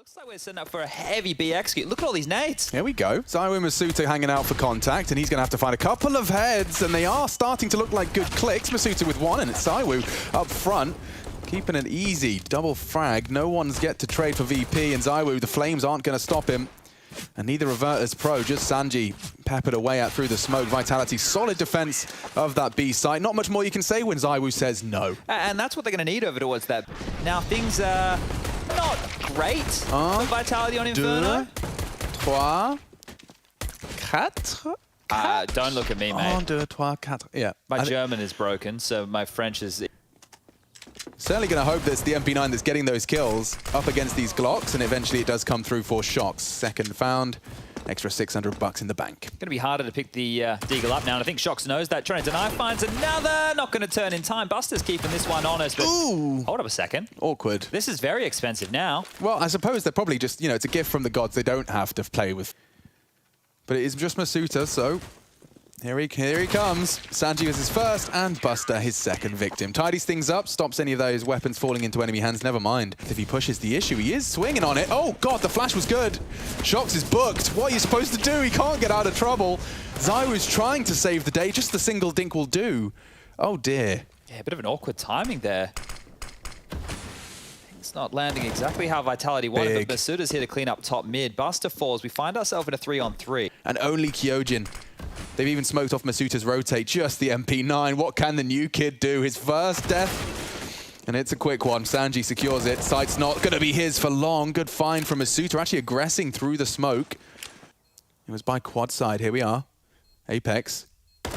Looks like we're setting up for a heavy B execute. Look at all these nades. Here we go. ZywOo Masuta hanging out for contact, and he's going to have to find a couple of heads, and they are starting to look like good clicks. Masuta with one, and it's ZywOo up front, keeping it easy. Double frag. No one's get to trade for VP, and ZywOo, the flames aren't going to stop him. And neither Reverter's pro, just Sanji peppered away at through the smoke. Vitality, solid defense of that B site. Not much more you can say when ZywOo says no. And that's what they're going to need over towards that. Now, things are not great for Vitality on Inferno. 3, 4. Don't look at me, mate. 1, 2, 3, 4. Yeah. My German is broken, so my French is... Certainly going to hope that it's the MP9 that's getting those kills up against these Glocks, and eventually it does come through for Shox. Second found, extra $600 in the bank. Going to be harder to pick the Deagle up now, and I think Shox knows that. Trying to deny, finds another, not going to turn in time. Buster's keeping this one honest, but ooh, hold up a second. Awkward. This is very expensive now. Well, I suppose they're probably just, it's a gift from the gods they don't have to play with. But it is just Masuta, so here he comes. Sanji is his first, and Buster his second victim. Tidies things up, stops any of those weapons falling into enemy hands, never mind. If he pushes the issue, he is swinging on it. Oh god, the flash was good. Shox is booked. What are you supposed to do? He can't get out of trouble. ZywOo's trying to save the day, just the single dink will do. Oh dear. Yeah, a bit of an awkward timing there. It's not landing exactly how Vitality wanted, but Masuta's here to clean up top mid. Buster falls. We find ourselves in a 3-on-3. And only Kyojin. They've even smoked off Masuta's rotate, just the MP9. What can the new kid do? His first death. And it's a quick one. Sanji secures it. Sight's not going to be his for long. Good find from Masuta, actually aggressing through the smoke. It was by quad side. Here we are. Apex.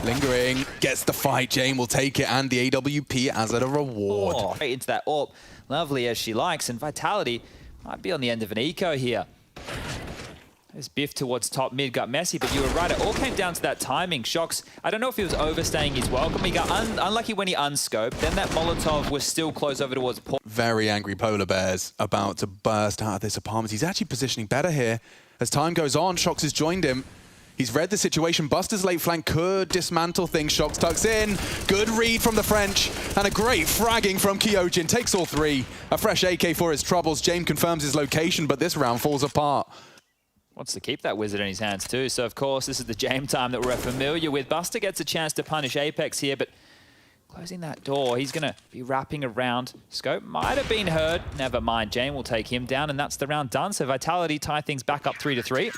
Lingering. Gets the fight. Jane will take it, and the AWP as a reward. Oh, right into that AWP. Lovely as she likes. And Vitality might be on the end of an eco here. This biff towards top mid got messy, but you were right. It all came down to that timing. Shox, I don't know if he was overstaying his welcome. He got unlucky when he unscoped. Then that Molotov was still close over towards port. Very angry polar bears about to burst out of this apartment. He's actually positioning better here. As time goes on, Shox has joined him. He's read the situation. Buster's late flank could dismantle things. Shox tucks in. Good read from the French. And a great fragging from Kyojin. Takes all three. A fresh AK for his troubles. James confirms his location, but this round falls apart. Wants to keep that wizard in his hands too. So, of course, this is the James time that we're familiar with. Buster gets a chance to punish Apex here, but closing that door, he's going to be wrapping around. Scope might have been heard. Never mind. Jane will take him down, and that's the round done. So Vitality tie things back up 3-3.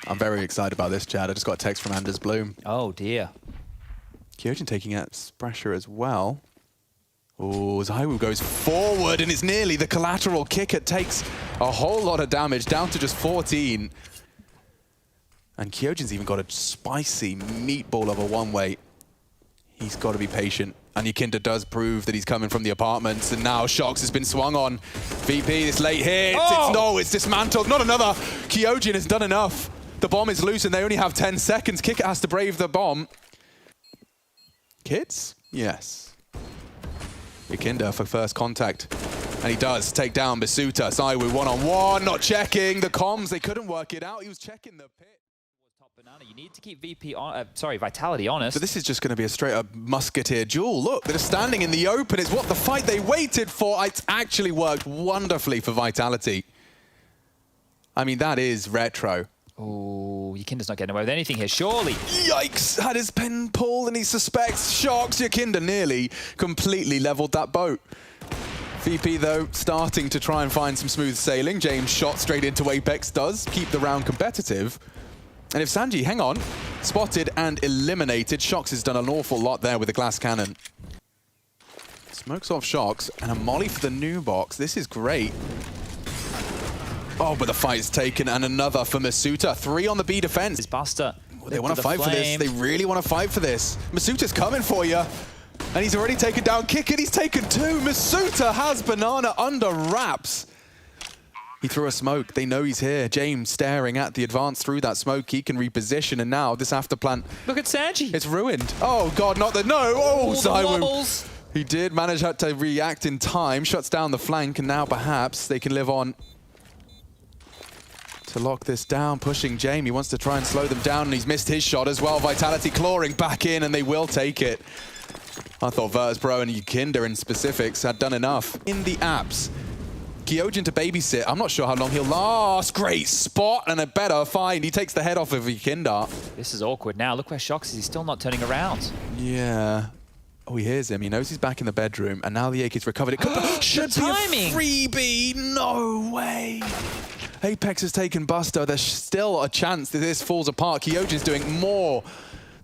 I'm very excited about this, Chad. I just got a text from Anders Bloom. Oh, dear. Kyojin taking out pressure as well. Oh, ZywOo goes forward, and it's nearly the collateral kick. It takes a whole lot of damage, down to just 14. And Kyojin's even got a spicy meatball of a one-way. He's got to be patient. And Yakinda does prove that he's coming from the apartments, and now Shox has been swung on. VP, this late hit. Oh! It's dismantled. Not another. Kyojin has done enough. The bomb is loose, and they only have 10 seconds. Kicker has to brave the bomb. Kids? Yes. Yakinda for first contact. And he does take down Masuta. ZywOo one-on-one, not checking the comms. They couldn't work it out. He was checking the pit. Top banana. You need to keep Vitality honest. So this is just going to be a straight-up musketeer duel. Look, they're standing in the open. It's what the fight they waited for. It's actually worked wonderfully for Vitality. I mean, that is retro. Oh, Yakinda's not getting away with anything here, surely. Yikes! Had his pen pulled and he suspects Shox. Yakinda nearly completely leveled that boat. VP, though, starting to try and find some smooth sailing. James shot straight into Apex does keep the round competitive. And if Sanji, hang on, spotted and eliminated. Shox has done an awful lot there with the glass cannon. Smokes off Shox and a molly for the new box. This is great. Oh, but the fight is taken, and another for Masuta. 3 on the B defense. Buster. They want to fight for this. They really want to fight for this. Masuta's coming for you. And he's already taken down Kick, and he's taken 2. Masuta has Banana under wraps. He threw a smoke. They know he's here. James staring at the advance through that smoke. He can reposition, and now this afterplant. Look at Sanji. It's ruined. Oh, God, not the... No! Oh, ZywOo. He did manage to react in time. Shuts down the flank, and now perhaps they can live on to lock this down, pushing Jamie. He wants to try and slow them down, and he's missed his shot as well. Vitality clawing back in, and they will take it. I thought Virtus Pro and Yakinda in specifics had done enough. In the apps, Kyojin to babysit. I'm not sure how long he'll last. Great spot and a better find. He takes the head off of Vikinda. This is awkward now. Look where Shox is. He's still not turning around. Yeah. Oh, he hears him. He knows he's back in the bedroom. And now the Ake's recovered. It could should be a freebie. No way. Apex has taken Buster. There's still a chance that this falls apart. Kyojin's doing more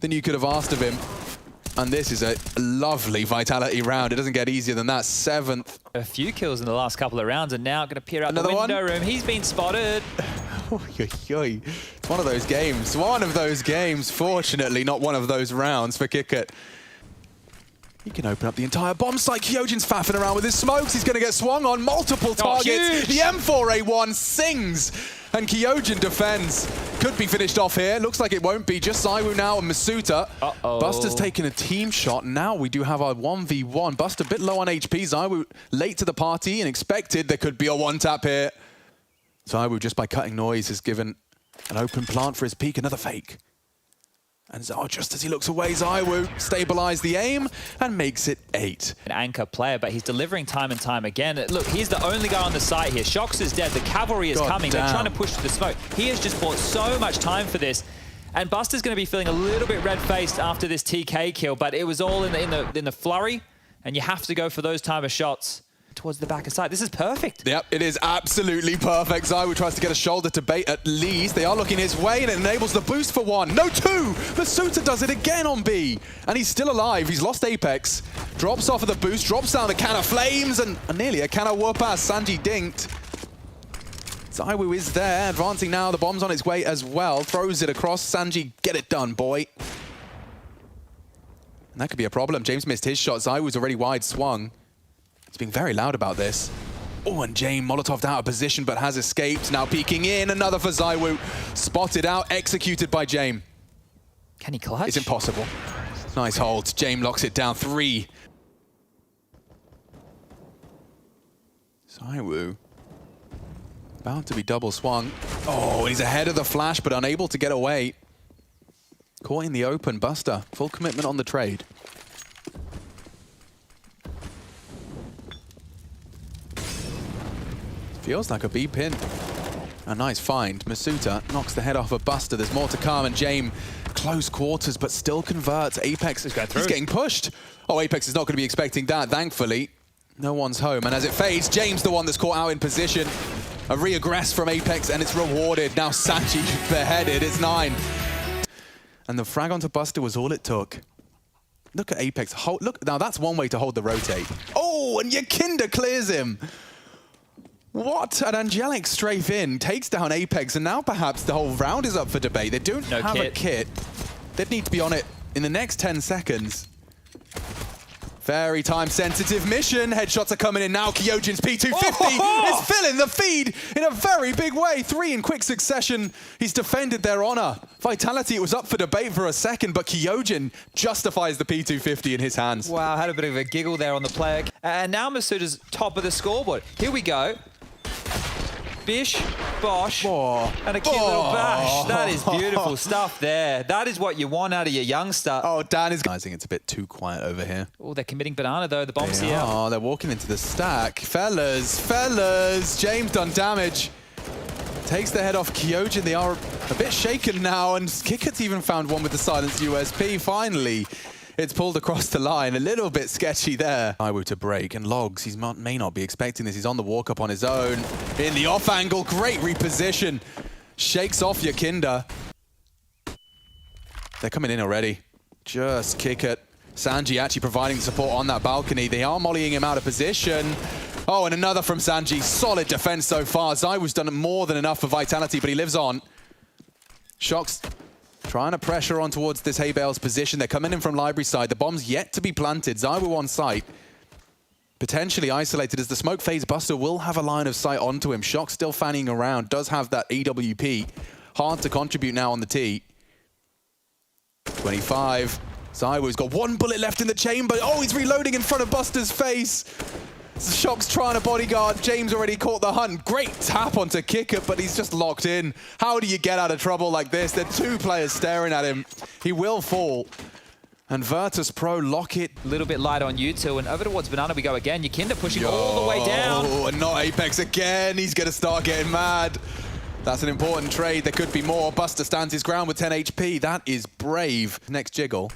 than you could have asked of him. And this is a lovely Vitality round. It doesn't get easier than that. 7th. A few kills in the last couple of rounds, and now going to peer out the window room. He's been spotted. It's one of those games. One of those games. Fortunately, not one of those rounds for Kickert. He can open up the entire bomb site. Kyojin's faffing around with his smokes. He's going to get swung on multiple targets. The M4A1 sings. And Kyojin defends. Could be finished off here. Looks like it won't be. Just ZywOo now and Masuta. Buster's taking a team shot. Now we do have our 1v1. Buster a bit low on HP. ZywOo late to the party and expected there could be a one-tap here. ZywOo, just by cutting noise, has given an open plant for his peak. Another fake. And just as he looks away, ZywOo stabilizes the aim and makes it 8. An anchor player, but he's delivering time and time again. Look, he's the only guy on the site here. Shox is dead. The cavalry is coming. They're trying to push to the smoke. He has just bought so much time for this. And Buster's going to be feeling a little bit red-faced after this TK kill, but it was all in the flurry, and you have to go for those type of shots towards the back of site. This is perfect. Yep, it is absolutely perfect. ZywOo tries to get a shoulder to bait at least. They are looking his way, and it enables the boost for 1. No, 2! Masuta does it again on B. And he's still alive. He's lost Apex. Drops off of the boost, drops down a can of flames, and nearly a can of whoop-ass. Sanji dinked. ZywOo is there, advancing now. The bomb's on its way as well. Throws it across. Sanji, get it done, boy. And that could be a problem. James missed his shot. ZywOo's already wide swung. He's being very loud about this. Oh, and James Molotov'd out of position, but has escaped. Now peeking in. Another for ZywOo. Spotted out, executed by James. Can he clutch? It's impossible. Nice hold. James locks it down. 3. ZywOo. About to be double swung. Oh, he's ahead of the flash, but unable to get away. Caught in the open. Buster, full commitment on the trade. Feels like a B pin. A nice find. Masuta knocks the head off of Buster. There's more to come, and James close quarters, but still converts. Apex is getting pushed. Oh, Apex is not going to be expecting that, thankfully. No one's home, and as it fades, James the one that's caught out in position. A re-aggress from Apex, and it's rewarded. Now Sanji beheaded. It's 9. And the frag onto Buster was all it took. Look at Apex. Look, now that's one way to hold the rotate. Oh, and Yakinda clears him. What? An angelic strafe in, takes down Apex, and now perhaps the whole round is up for debate. They don't have a kit. They'd need to be on it in the next 10 seconds. Very time-sensitive mission. Headshots are coming in now. Kyojin's P250 is filling the feed in a very big way. 3 in quick succession. He's defended their honor. Vitality, it was up for debate for a second, but Kyojin justifies the P250 in his hands. Wow, had a bit of a giggle there on the player. And now Masuta's top of the scoreboard. Here we go. Bish, bosh, and a cute little bash. That is beautiful stuff there. That is what you want out of your youngster. Oh, Dan is realizing it's a bit too quiet over here. Oh, they're committing banana though. The bomb's here. Oh, they're walking into the stack. Fellas, James done damage. Takes the head off Kyojin. They are a bit shaken now, and Kickert's even found one with the silenced USP. Finally, it's pulled across the line. A little bit sketchy there. ZywOo to break, and Logs, he may not be expecting this. He's on the walk up on his own. In the off angle, great reposition. Shakes off Yakinda. They're coming in already. Just Kickert. Sanji actually providing support on that balcony. They are mollying him out of position. Oh, and another from Sanji. Solid defense so far. ZywOo's done more than enough for Vitality, but he lives on. Shox trying to pressure on towards this Hay Bale's position. They're coming in from library side. The bomb's yet to be planted. ZywOo on site. Potentially isolated as the smoke fades. Buster will have a line of sight onto him. Shox still fanning around. Does have that EWP. Hard to contribute now on the T. 25. ZywOo's got 1 bullet left in the chamber. Oh, he's reloading in front of Buster's face. Shox trying to bodyguard. James already caught the hunt. Great tap onto Kickert, but he's just locked in. How do you get out of trouble like this? There are 2 players staring at him. He will fall. And Virtus Pro lock it. A little bit light on you two, and over towards Banana we go again. Yakinda pushing all the way down. And not Apex again. He's going to start getting mad. That's an important trade. There could be more. Buster stands his ground with 10 HP. That is brave. Next jiggle.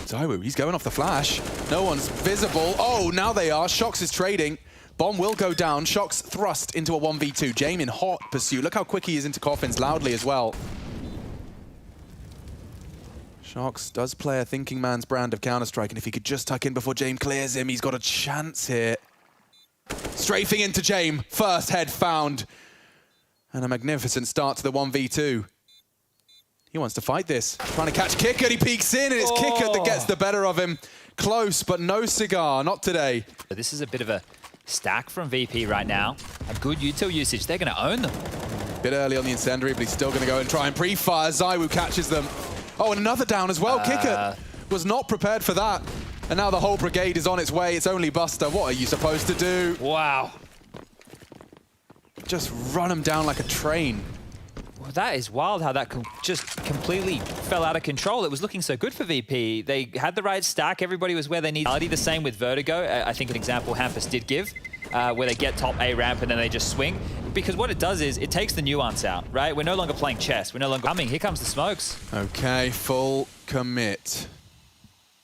ZywOo, he's going off the flash. No one's visible. Oh, now they are. Shox is trading. Bomb will go down. Shox thrust into a 1v2. Jame in hot pursuit. Look how quick he is into coffins loudly as well. Shox does play a thinking man's brand of Counter-Strike, and if he could just tuck in before Jame clears him, he's got a chance here. Strafing into Jame. First head found. And a magnificent start to the 1v2. He wants to fight this. Trying to catch Kickert. He peeks in, and it's Kickert that gets the better of him. Close, but no cigar. Not today. This is a bit of a stack from VP right now. A good util usage. They're going to own them. Bit early on the incendiary, but he's still going to go and try and pre-fire. ZywOo catches them. Oh, and another down as well. Kickert was not prepared for that. And now the whole brigade is on its way. It's only Buster. What are you supposed to do? Wow. Just run him down like a train. Well, that is wild how that just completely fell out of control. It was looking so good for VP. They had the right stack. Everybody was where they needed. The same with Vertigo. I think an example Hampus did give, where they get top A ramp and then they just swing. Because what it does is it takes the nuance out, right? We're no longer playing chess. We're no longer coming. Here comes the smokes. Okay, full commit.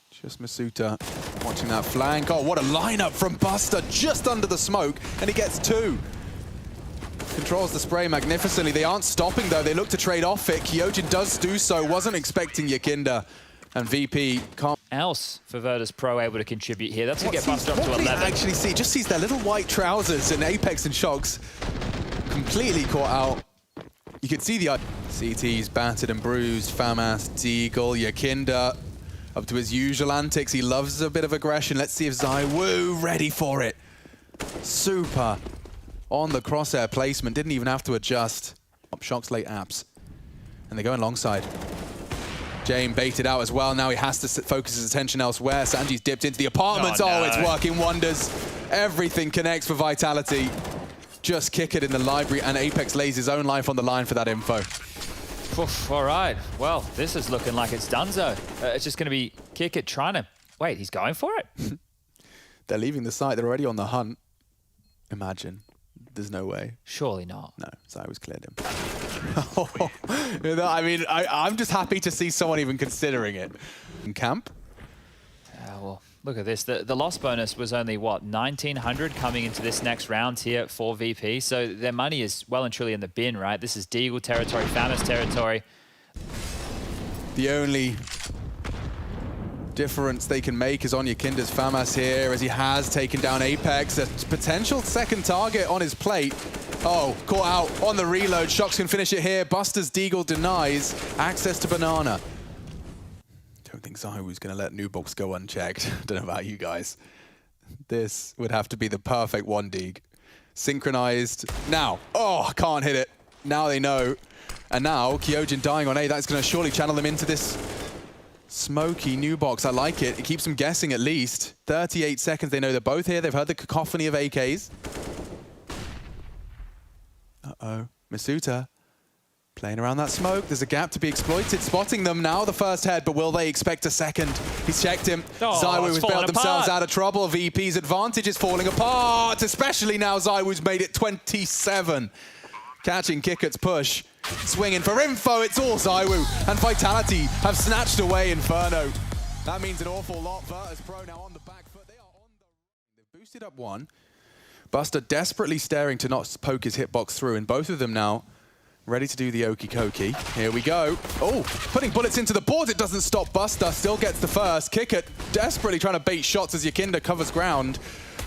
Just Masuta watching that flank. Oh, what a lineup from Buster just under the smoke, and he gets two. Controls the spray magnificently. They aren't stopping though. They look to trade off it. Kyojin does do so. Wasn't expecting Yakinda. And VP can't. Else for Virtus Pro able to contribute here. That's going to get Buster up to 11. What actually see? Just sees their little white trousers, and Apex and Shox completely caught out. You can see the CT's battered and bruised. Famas, Deagle, Yakinda up to his usual antics. He loves a bit of aggression. Let's see if ZywOo ready for it. Super on the crosshair placement. Didn't even have to adjust. Shox late apps. And they're going alongside. Jame baited out as well. Now he has to focus his attention elsewhere. Sanji's dipped into the apartments. Oh, it's working wonders. Everything connects for Vitality. Just kick it in the library, and Apex lays his own life on the line for that info. Oof, all right. Well, this is looking like it's donezo. It's just going to be Kickert trying to... Wait, he's going for it? They're leaving the site. They're already on the hunt. Imagine. There's no way. Surely not. No, ZywOo's cleared him. I mean, I'm just happy to see someone even considering it. In camp? Well, look at this. The loss bonus was only, what, 1,900 coming into this next round here for VP. So their money is well and truly in the bin, right? This is Deagle territory, Famas territory. The only difference they can make is on Yakinda's Famas here, as he has taken down Apex. A potential second target on his plate. Oh, caught out on the reload. Shox can finish it here. Buster's Deagle denies access to Banana. Don't think ZywOo's going to let Nubox go unchecked. Don't know about you guys. This would have to be the perfect one Deag. Synchronized. Now. Oh, can't hit it. Now they know. And now Kyojin dying on A. That's going to surely channel them into this smoky Nubox. I like it. It keeps them guessing at least. 38 seconds. They know they're both here. They've heard the cacophony of AKs. Uh-oh. Masuta playing around that smoke. There's a gap to be exploited. Spotting them now, the first head, but will they expect a second? He's checked him. ZywOo has bailed themselves out of trouble. VP's advantage is falling apart, especially now ZywOo's made it 27. Catching Kickert's push. Swinging for info, it's all ZywOo. And Vitality have snatched away Inferno. That means an awful lot. Virtus Pro now on the back foot. They are on the... They've boosted up one. Buster desperately staring to not poke his hitbox through, and both of them now ready to do the okey dokey. Here we go. Oh, putting bullets into the board. It doesn't stop Buster. Still gets the first. Kickert desperately trying to bait shots as Yakinda covers ground.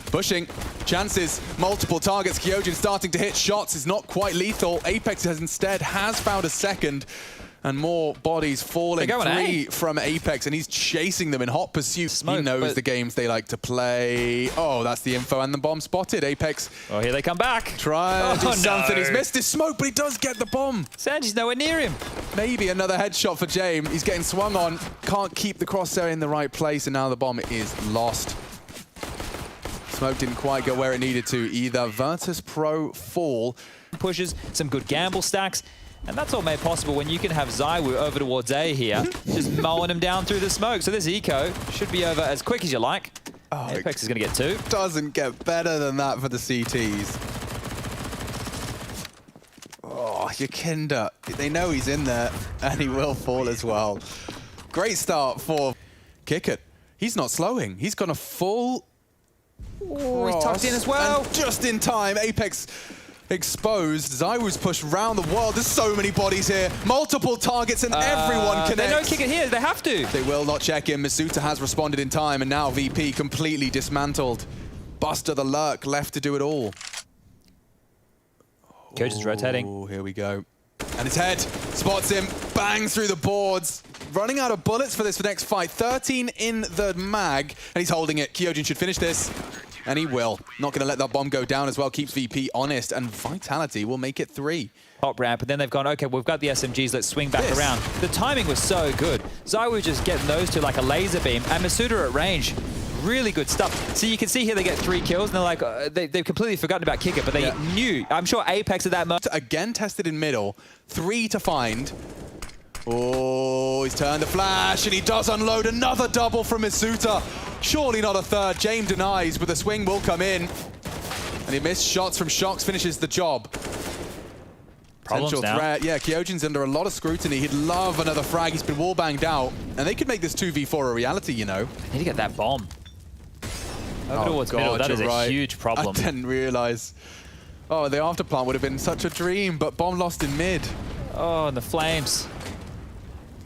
Pushing. Chances. Multiple targets. Kyojin starting to hit shots. Is not quite lethal. Apex has instead found a second. And more bodies falling. 3 from Apex, and he's chasing them in hot pursuit. Smoke, he knows the games they like to play. Oh, that's the info, and the bomb spotted. Apex. Oh, here they come back. Try to do something. He's missed his smoke, but he does get the bomb. Sanji's nowhere near him. Maybe another headshot for Jame. He's getting swung on. Can't keep the crosshair in the right place, and now the bomb is lost. Smoke didn't quite go where it needed to either. Virtus Pro fall. Pushes, some good gamble stacks. And that's all made possible when you can have ZywOo over towards A here, just mowing him down through the smoke. So this eco should be over as quick as you like. Oh, Apex is going to get 2. Doesn't get better than that for the CTs. Oh, Yakinda. They know he's in there, and he will fall as well. Great start for Kick It. He's not slowing. He's gone a full... Oh, he's tucked in as well. And just in time, Apex exposed. ZywOo's pushed round the world. There's so many bodies here. Multiple targets and everyone connects. They don't kick it here. They have to. They will not check in. Masuta has responded in time, and now VP completely dismantled. Buster the Lurk left to do it all. Coach is rotating. Oh, here we go. And his head spots him, bangs through the boards. Running out of bullets for this next fight. 13 in the mag, and he's holding it. Kyojin should finish this. And he will. Not going to let that bomb go down as well. Keeps VP honest. And Vitality will make it 3. Top ramp, and then they've gone, okay, we've got the SMGs, let's swing back around. The timing was so good. ZywOo just getting those two like a laser beam, and Masuda at range. Really good stuff. So you can see here they get 3 kills, and they're like, they've completely forgotten about Kick It, but they knew. I'm sure Apex at that moment. Again tested in middle. 3 to find. Oh, he's turned the flash, and he does unload another double from Masuta. Surely not a third. James denies, but the swing will come in. And he missed shots from Shox, finishes the job. Potential threat. Yeah, Kyojin's under a lot of scrutiny. He'd love another frag. He's been wall banged out. And they could make this 2v4 a reality, you know. Need to get that bomb. Over towards middle, that is a huge problem. I didn't realize. Oh, the afterplant would have been such a dream, but bomb lost in mid. Oh, and the flames.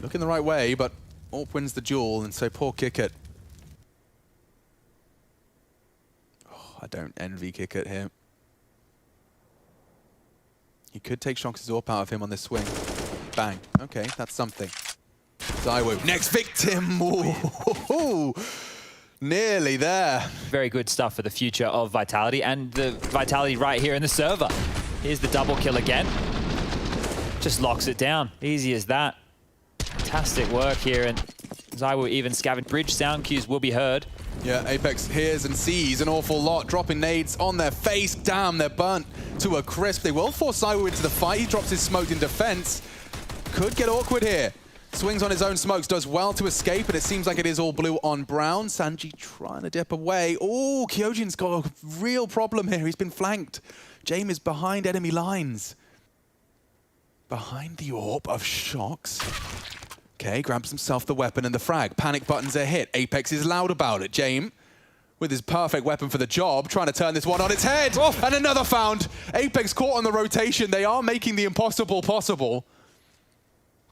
Looking the right way, but AWP wins the duel, and so poor Kick It. Oh, I don't envy Kick It here. He could take Shox's AWP out of him on this swing. Bang. Okay, that's something. ZywOo. Next victim. Ooh. Nearly there. Very good stuff for the future of Vitality, and the Vitality right here in the server. Here's the double kill again. Just locks it down. Easy as that. Fantastic work here, and ZywOo even scavenged. Bridge sound cues will be heard. Yeah, Apex hears and sees an awful lot, dropping nades on their face. Damn, they're burnt to a crisp. They will force ZywOo into the fight. He drops his smoke in defense. Could get awkward here. Swings on his own smokes, does well to escape, and it seems like it is all blue on brown. Sanji trying to dip away. Oh, Kyojin's got a real problem here. He's been flanked. James is behind enemy lines. Behind the AWP of Shox. Okay, grabs himself the weapon and the frag. Panic buttons are hit. Apex is loud about it. James, with his perfect weapon for the job, trying to turn this one on its head. Oh. And another found. Apex caught on the rotation. They are making the impossible possible.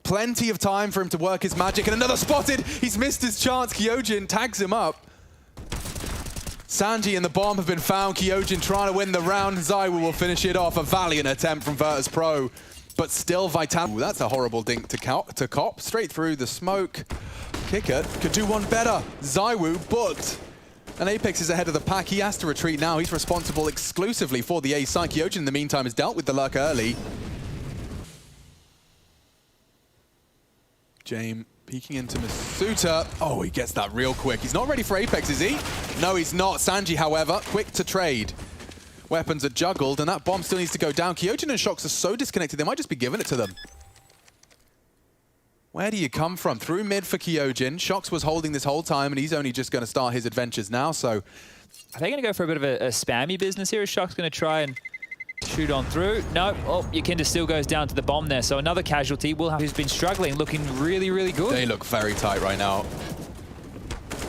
Plenty of time for him to work his magic. And another spotted. He's missed his chance. Kyojin tags him up. Sanji and the bomb have been found. Kyojin trying to win the round. ZywOo will finish it off. A valiant attempt from Virtus Pro. But still Vitality. That's a horrible dink to cop. Straight through the smoke. Kick It could do one better. ZywOo booked. And Apex is ahead of the pack. He has to retreat now. He's responsible exclusively for the A side. Kyojin in the meantime has dealt with the Lurk early. James peeking into Masuta. Oh, he gets that real quick. He's not ready for Apex, is he? No, he's not. Sanji, however, quick to trade. Weapons are juggled, and that bomb still needs to go down. Kyojin and Shox are so disconnected, they might just be giving it to them. Where do you come from? Through mid for Kyojin. Shox was holding this whole time, and he's only just going to start his adventures now, so... Are they going to go for a bit of a spammy business here? Is Shox going to try and shoot on through? No. Oh, Yakinda still goes down to the bomb there, so another casualty. Who's been struggling, looking really, really good. They look very tight right now.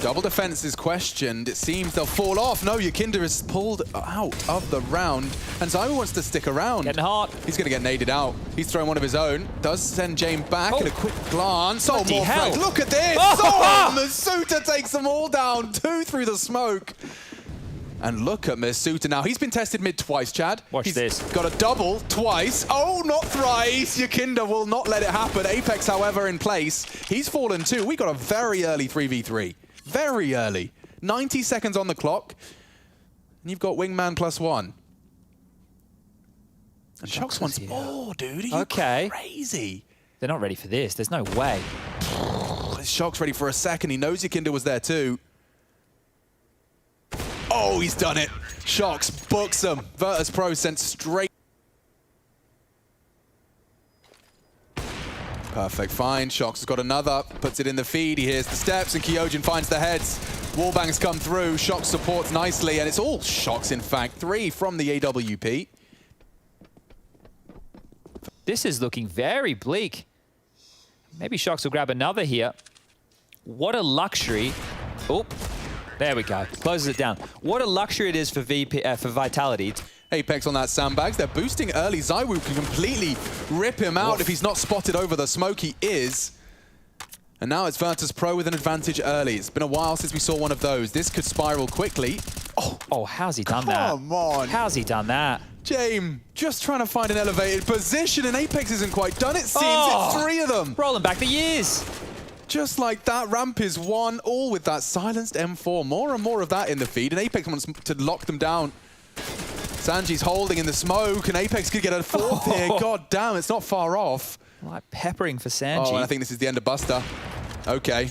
Double defense is questioned. It seems they'll fall off. No, Yakinda is pulled out of the round. And ZywOo wants to stick around. Getting hot. He's going to get naded out. He's throwing one of his own. Does send James back in a quick glance. Oh, more frags. Look at this. Oh, Masuta takes them all down. 2 through the smoke. And look at Masuta now. He's been tested mid twice, Chad. Watch this. Got a double twice. Oh, not thrice. Yakinda will not let it happen. Apex, however, in place. He's fallen too. We got a very early 3v3. Very early. 90 seconds on the clock. And you've got Wingman +1. And Shox wants more, dude. Are you crazy? They're not ready for this. There's no way. Shox ready for a second. He knows Yakinda was there too. Oh, he's done it. Shox books him. Virtus Pro sent straight. Perfect find. Shox has got another. Puts it in the feed. He hears the steps, and Kyojin finds the heads. Wallbangs come through. Shox supports nicely, and it's all Shox, in fact. 3 from the AWP. This is looking very bleak. Maybe Shox will grab another here. What a luxury. Oh, there we go. Closes it down. What a luxury it is for Vitality. Apex on that sandbags. They're boosting early. ZywOo can completely rip him out. If he's not spotted over the smoke, he is. And now it's Virtus Pro with an advantage early. It's been a while since we saw one of those. This could spiral quickly. Oh, how's he done that? Come on. How's he done that? James, just trying to find an elevated position, and Apex isn't quite done, it seems. It's 3 of them. Rolling back the years. Just like that, ramp is 1, all with that silenced M4. More and more of that in the feed, and Apex wants to lock them down. Sanji's holding in the smoke, and Apex could get a 4th here. God damn, it's not far off. Like peppering for Sanji. Oh, and I think this is the end of Buster. Okay,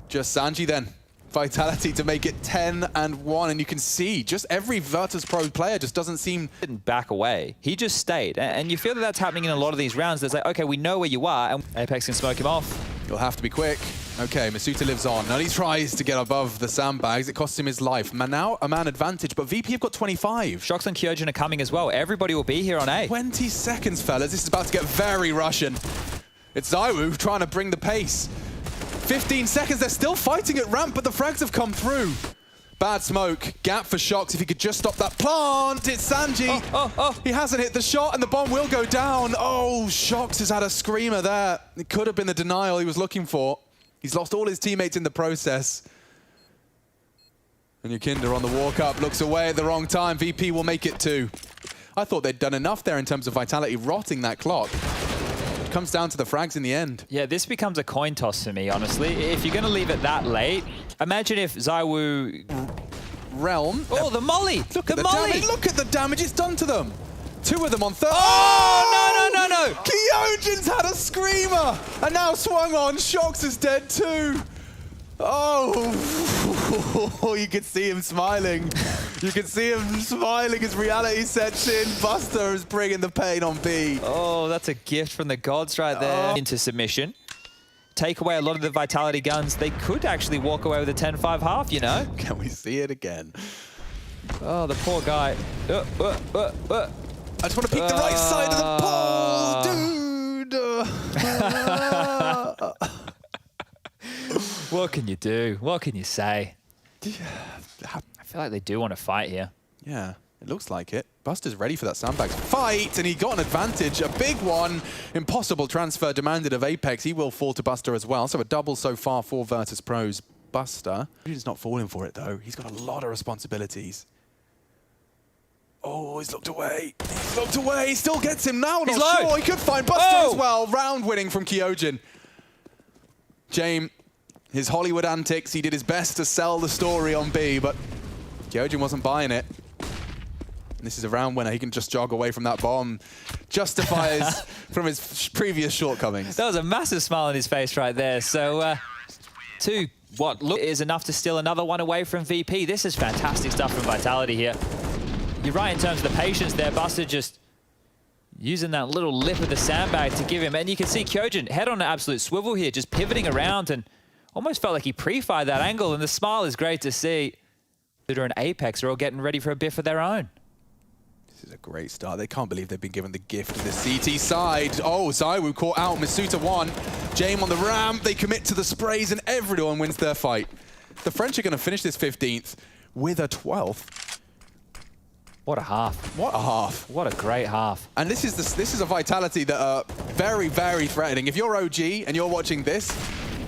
just Sanji then. Vitality to make it 10-1, and you can see just every Virtus Pro player just doesn't seem... Didn't back away. He just stayed. And you feel that that's happening in a lot of these rounds. There's like, okay, we know where you are, and Apex can smoke him off. You'll have to be quick. Okay, Masuta lives on. Now he tries to get above the sandbags. It costs him his life. Now a man advantage, but VP have got 25. Shox and Kyojin are coming as well. Everybody will be here on A. 20 seconds, fellas. This is about to get very Russian. It's ZywOo trying to bring the pace. 15 seconds. They're still fighting at ramp, but the frags have come through. Bad smoke. Gap for Shox. If he could just stop that plant. It's Sanji. He hasn't hit the shot, and the bomb will go down. Oh, Shox has had a screamer there. It could have been the denial he was looking for. He's lost all his teammates in the process. And Yukinda on the walk up looks away at the wrong time. VP will make it 2. I thought they'd done enough there in terms of Vitality rotting that clock. It comes down to the frags in the end. Yeah, this becomes a coin toss for me, honestly. If you're going to leave it that late, imagine if ZywOo... Realm. Oh, the molly! Look at the damage. Look at the damage it's done to them. 2 of them on 3rd. Oh, no! Kyojin's had a screamer, and now swung on. Shox is dead too. Oh, you can see him smiling. You can see him smiling as reality sets in. Buster is bringing the pain on B. Oh, that's a gift from the gods right there. Into submission. Take away a lot of the Vitality guns. They could actually walk away with a 10-5 half, you know? Can we see it again? Oh, the poor guy. I just want to peek the right side of the pole, dude. What can you do? What can you say? Yeah. I feel like they do want to fight here. Yeah, it looks like it. Buster's ready for that sandbags fight, and he got an advantage, a big one. Impossible transfer demanded of Apex. He will fall to Buster as well, so a double so far for Virtus Pro's Buster. He's not falling for it, though. He's got a lot of responsibilities. Oh, he's looked away. He's looked away. He still gets him now. He's Not low. sure. He could find Buster as well. Round winning from Kyojin. James, his Hollywood antics, he did his best to sell the story on B, but Kyojin wasn't buying it. And this is a round winner. He can just jog away from that bomb. Justifies from his previous shortcomings. That was a massive smile on his face right there. So, what look is enough to steal another one away from VP. This is fantastic stuff from Vitality here. You're right in terms of the patience there. Buster just using that little lip of the sandbag to give him. And you can see Kyojin head on an absolute swivel here, just pivoting around, and almost felt like he pre-fired that angle. And the smile is great to see. Suda and Apex are all getting ready for a biff of their own. This is a great start. They can't believe they've been given the gift of the CT side. Oh, ZywOo caught out. Masuta won. James on the ramp. They commit to the sprays, and everyone wins their fight. The French are going to finish this 15th with a 12th. What a half. What a half. What a great half. And this is a Vitality that are very, very threatening. If you're OG and you're watching this,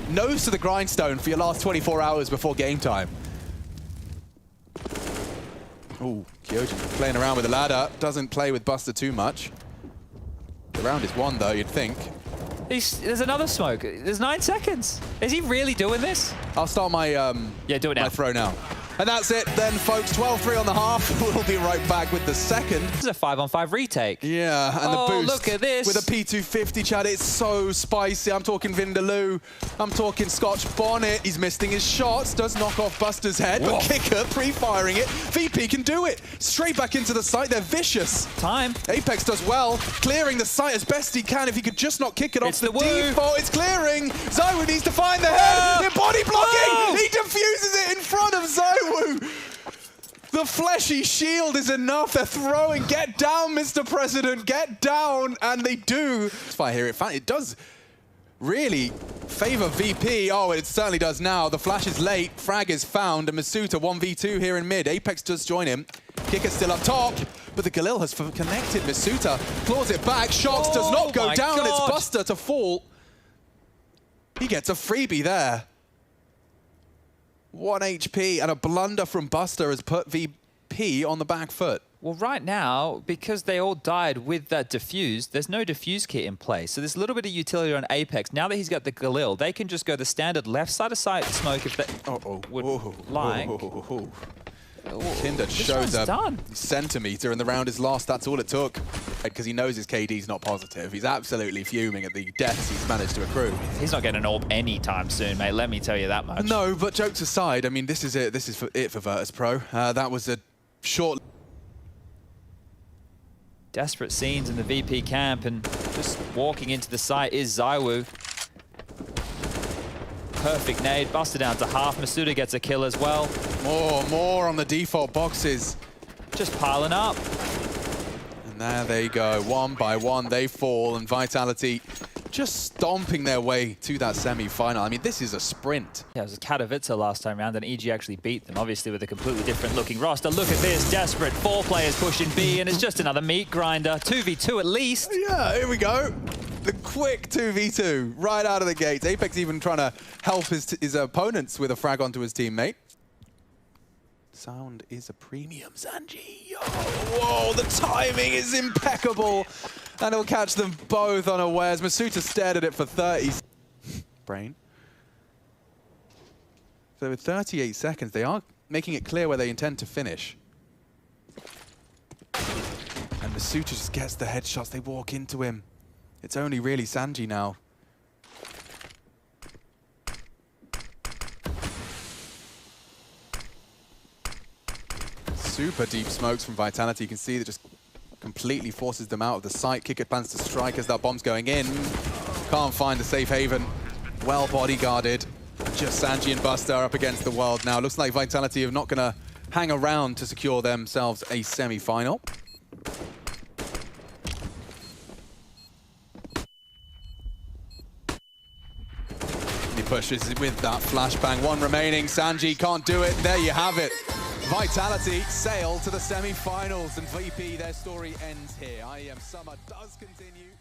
nose to the grindstone for your last 24 hours before game time. Oh, Kyojin playing around with the ladder. Doesn't play with Buster too much. The round is won, though, you'd think. There's another smoke. There's 9 seconds. Is he really doing this? I'll start my yeah, do it now. My throw now. And that's it then, folks. 12-3 on the half. We'll be right back with the second. This is a 5-on-5 retake. Yeah, and the boost. Look at this. With a P250, Chad. It's so spicy. I'm talking Vindaloo. I'm talking Scotch Bonnet. He's missing his shots. Does knock off Buster's head, but Kicker pre-firing it. VP can do it. Straight back into the site. They're vicious. Time. Apex does well, clearing the site as best he can. If he could just not kick it off the default, it's clearing. Zywoo needs to find the head. They're body blocking. He defuses it in front of Zywoo. The fleshy shield is enough. They're throwing. Get down, Mr. President. Get down. And they do. If I hear it, it does really favor VP. Oh, it certainly does now. The flash is late. Frag is found. And Masuta 1v2 here in mid. Apex does join him. Kicker's still up top. But the Galil has connected. Masuta claws it back. Shox does not go down. It's Buster to fall. He gets a freebie there. 1 HP and a blunder from Buster has put VP on the back foot. Well, right now, because they all died with that diffuse, there's no diffuse kit in place. So there's a little bit of utility on Apex. Now that he's got the Galil, they can just go the standard left side of sight smoke if they would like. Kinder shows a centimeter and the round is lost. That's all it took. Because he knows his KD's not positive. He's absolutely fuming at the deaths he's managed to accrue. He's not getting an AWP anytime soon, mate. Let me tell you that much. No, but jokes aside, I mean, this is it. This is it for Virtus Pro. That was a short... Desperate scenes in the VP camp, and just walking into the site is Zywoo. Perfect nade, Buster down to half. Masuda gets a kill as well. More on the default boxes. Just piling up. And there they go. One by one, they fall, and Vitality just stomping their way to that semi-final. I mean, this is a sprint. Yeah, it was Katowice last time around, and EG actually beat them, obviously with a completely different looking roster. Look at this, desperate. 4 players pushing B, and it's just another meat grinder. 2v2 at least. Yeah, here we go. The quick 2v2 right out of the gates. Apex even trying to help his opponents with a frag onto his teammate. Sound is a premium, Sanji. Oh, whoa, the timing is impeccable. And he'll catch them both unawares. Masuta stared at it for 30. Brain. So with 38 seconds, they are making it clear where they intend to finish. And Masuta just gets the headshots. They walk into him. It's only really Sanji now. Super deep smokes from Vitality. You can see that just completely forces them out of the site. Kicker plans to strike as that bomb's going in. Can't find the safe haven. Well bodyguarded. Just Sanji and Buster are up against the world now. Looks like Vitality are not going to hang around to secure themselves a semi-final. He pushes with that flashbang. 1 remaining. Sanji can't do it. There you have it. Vitality sail to the semi-finals, and VP, their story ends here. IEM Summer does continue.